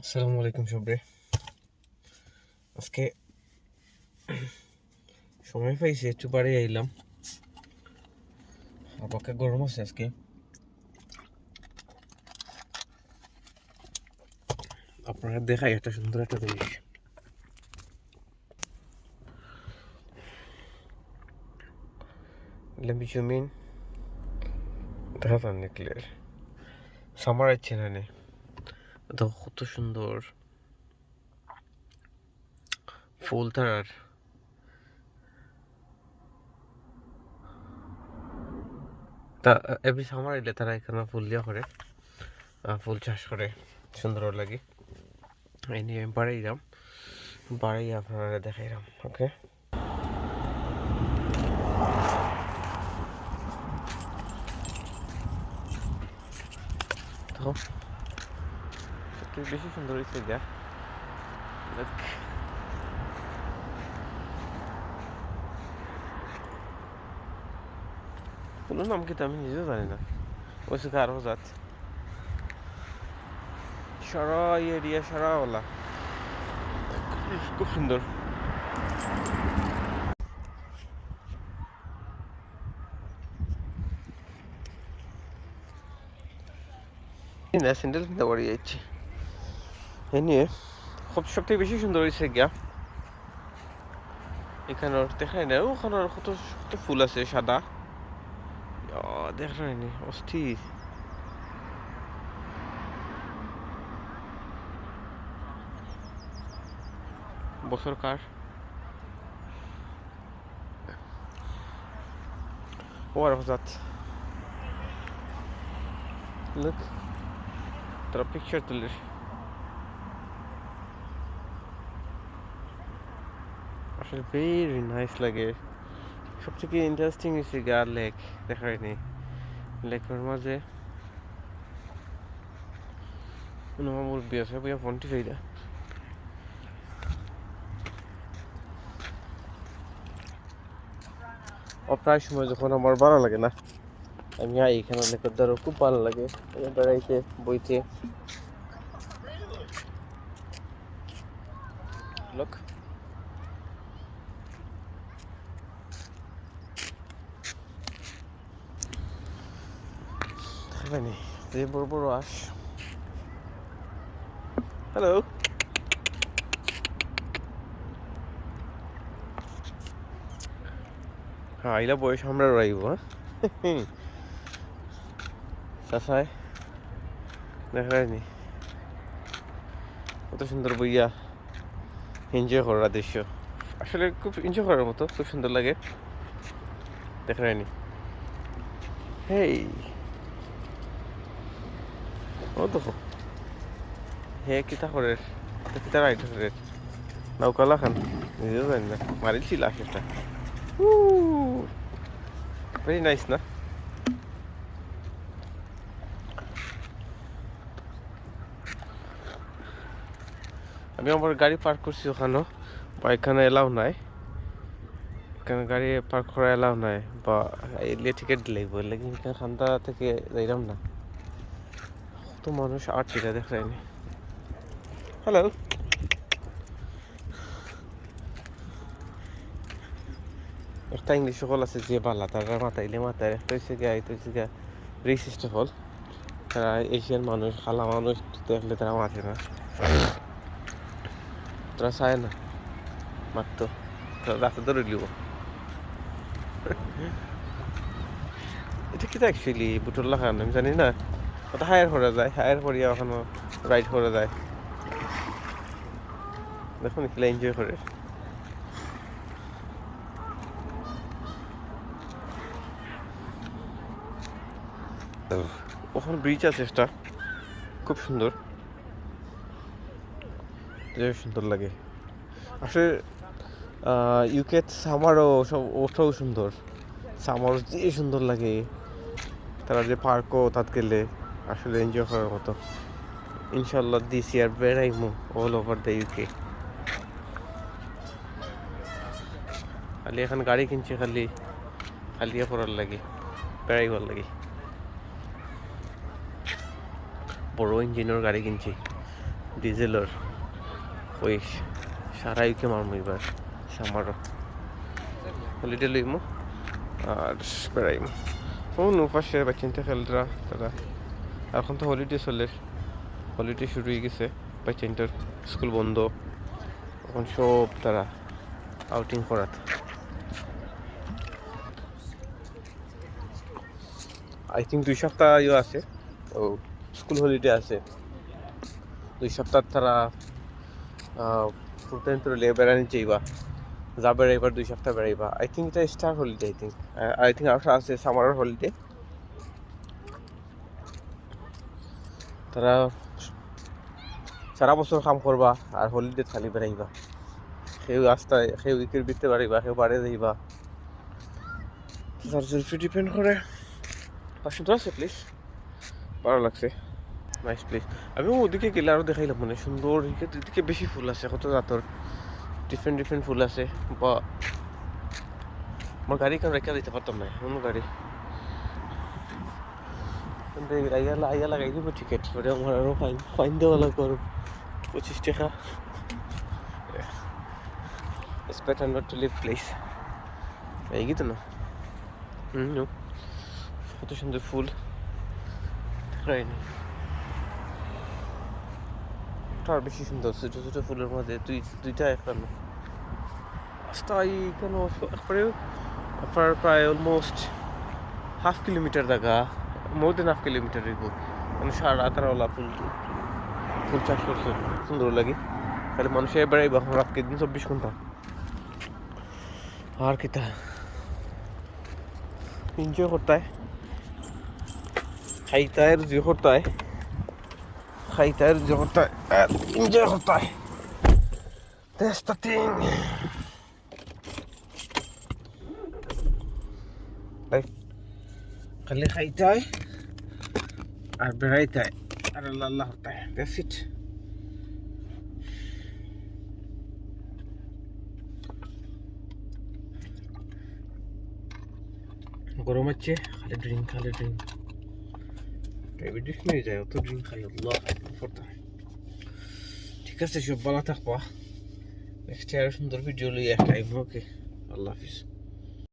আসসালামু আলাইকুম সবরে। আজকে সময় পাইছি একটু বাড়ি আইলাম। আবহাওয়া গরম আছে আজকে। আপনারা দেখাই একটা সুন্দর একটা জিনিস। লম্বি জমিন দেখা যান ক্লিয়ার। সামার আছে না নে, দেখো কত সুন্দর ফুল তার। তা এভরি সামার এলে তারা এখানে ফুল দিয়া করে, ফুল চাষ করে, সুন্দর লাগে। এই নিয়ে বাড়াইলাম, বাড়াই আপনারা দেখাইলাম। ওকে, তো সবথেকে বেশি সুন্দর হয়েছে গা। ফুলের নাম কি আমি নিজেও জানি না। ওই সুখে আরো যাচ্ছে সারা এরিয়া সারাওয়ালা, খুব সুন্দর। না স্যান্ডেল কিনতে পারি যাচ্ছি। এ নিয়ে সবথেকে বেশি সুন্দর হয়েছে গিয়া এখানে দেখায় না, ওখানে কত কত ফুল আছে সাদা, দেখায় নি অস্থির। বছর কার ও আর হঠাৎ লুক তারা পিকচার তুলে। আসলে ভেরি নাইস লাগে। সবথেকে ইন্টারেস্টিং হয়েছে গিয়া লেক দেখায় নি। লেকের মাঝে মুরব্বী আছে বইয়া ফোনটি ফেরা। প্রায় সময় যখন আমার ভালো লাগে না, আমি এখানে লেকের দ্বারা খুব ভালো লাগে বেড়াইতে বইতে। লোক থাকবেনি যে বড় বড় আস। হ্যালো, হ্যাঁ আইলা বয়স আমরা রাইব। হ্যাঁ চাষায় দেখা যায়নি কত সুন্দর বইয়া এনজয় করার দৃশ্য। আসলে খুব এনজয় করার মতো, খুব সুন্দর লাগে। দেখা যায়নি হেই ও দেখো হে কিতা করে, কিতা রাইড করে নৌকালা খান নিজেও জানি না, মারিছিল আশেটা। ভেরি নাইস না? আমি আমার গাড়ি পার্ক করছি ওখানেও, বা এখানে এলাও নাই, এখানে গাড়ি পার্ক করা এলাও নাই, বা এলে টিকিট লাগবে, লেকিন খান্দা থেকে যাইলাম না। কত মানুষ আর টিকা দেখায়নি। হ্যালো, একটা ইংলিশ সকল আছে যে বালা তারা মাথাইলে মাথায়, একটা হচ্ছে গিয়া এটা হচ্ছে গিয়া রিসিস্ট হল। তারা এশিয়ান মানুষ, খালা মানুষ দেখলে তারা মাথে না, তারা চায় না মারত, রাতে ধরে লিব। এটা কি অ্যাকচুয়ালি বুটুল্লা খান আমি জানি না। ওটা হায়ার করা যায়, হায়ার করিয়া ওখানে রাইড করা যায়। দেখুন এগুলো এনজয় করে। ওখানে ব্রিজ আছে একটা খুব সুন্দর, সুন্দর লাগে। আসলে ইউকে সামারও সব ওটাও সুন্দর, সামারও যে সুন্দর লাগে। তারা যে পার্কও তাত গেলে আসলে এনজয় করার মতো। ইনশাল্লাহ দিস ইয়ার বেড়াইমু অল ওভার দ্য ইউকে। খালি এখন গাড়ি কিনছি, খালি খালিয়া পড়ার লাগে, বেড়াইবার লাগে। বড় ইঞ্জিনের গাড়ি কিনছি, ডিজেলর ওই সারা ইউকে মারমু এবার সামারও হলিডে লইমু আর বেড়াইমু ও নুপাশে বা চিন্তা খেলরা তারা এখন তো হলিডে চলে হলিডে শুরু হয়ে গেছে বাচ্চাটার স্কুল বন্ধ এখন সব তারা আউটিং করাত আই থিঙ্ক 2 সপ্তাহ আছে ও স্কুল হলিডে আছে 2 সপ্তাহ তারা ফুলটাইম তো বেড়ানি চাইবা যা বেড়াইবার 2 সপ্তাহ বেড়াইবা আই থিঙ্ক এটা স্টার হলিডে আই থিঙ্ক আর আছে সামার হলিডে তারা সারা বছর কাম করবা আর হলিডে খালি বেড়াইবা সেই রাস্তায় সেই উইকের ভিতরে বাড়িবা কেউ বাড়ে যাইবা তার জন্য ডিপেন্ড করে সুন্দর আছে প্লিজ ভালো লাগছে নাইস প্লেস আমি ওদিকে গেলে আরও দেখাইলাম মানে সুন্দর এদিকে বেশি ফুল আছে কত জাতর ডিফারেন্ট ফুল আছে বা আমার গাড়ি কেন রেখে দিতে পারতাম না অন্য গাড়ি আইয়া লাগাই দিব টিকিট পরে আমার আরও ফাইন দেওয়া লাগবে আরও 25 টাকা It's better not to leave place এই গিয়ে তো না কত সুন্দর ফুল রাইনি আর বেশি সুন্দর ছোটো ছোটো ফুলের মধ্যে দুইটা এখানে রাস্তায় কেন একবারে প্রায় অলমোস্ট হাফ কিলোমিটার দেখা মোর দেন হাফ কিলোমিটার মানে সারা তারাওয়ালা ফুল চাষ করছে সুন্দর লাগে খালি মানুষ এবারে রাতকে দিন 24 ঘন্টা আর কিতা এনজয় করতে হয় খাইতে হয় যে করতে হয় খাইতে হয় যে করতে হয় এনজয় করতে হয় That's the thing. খালি খাইতে হয় আর বেড়াইতে হয় আর আল্লাহ করতে হয় That's it. গরম হচ্ছে খালি ড্রিঙ্ক ডায়াবেটিস নিয়ে যায় অত ড্রিঙ্ক খাই আল্লাহ করতে হয় ঠিক আছে সব ভালো থাকবা নেক্সট আরো সুন্দর ভিডিও লই একটা ওকে আল্লাহ হাফিজ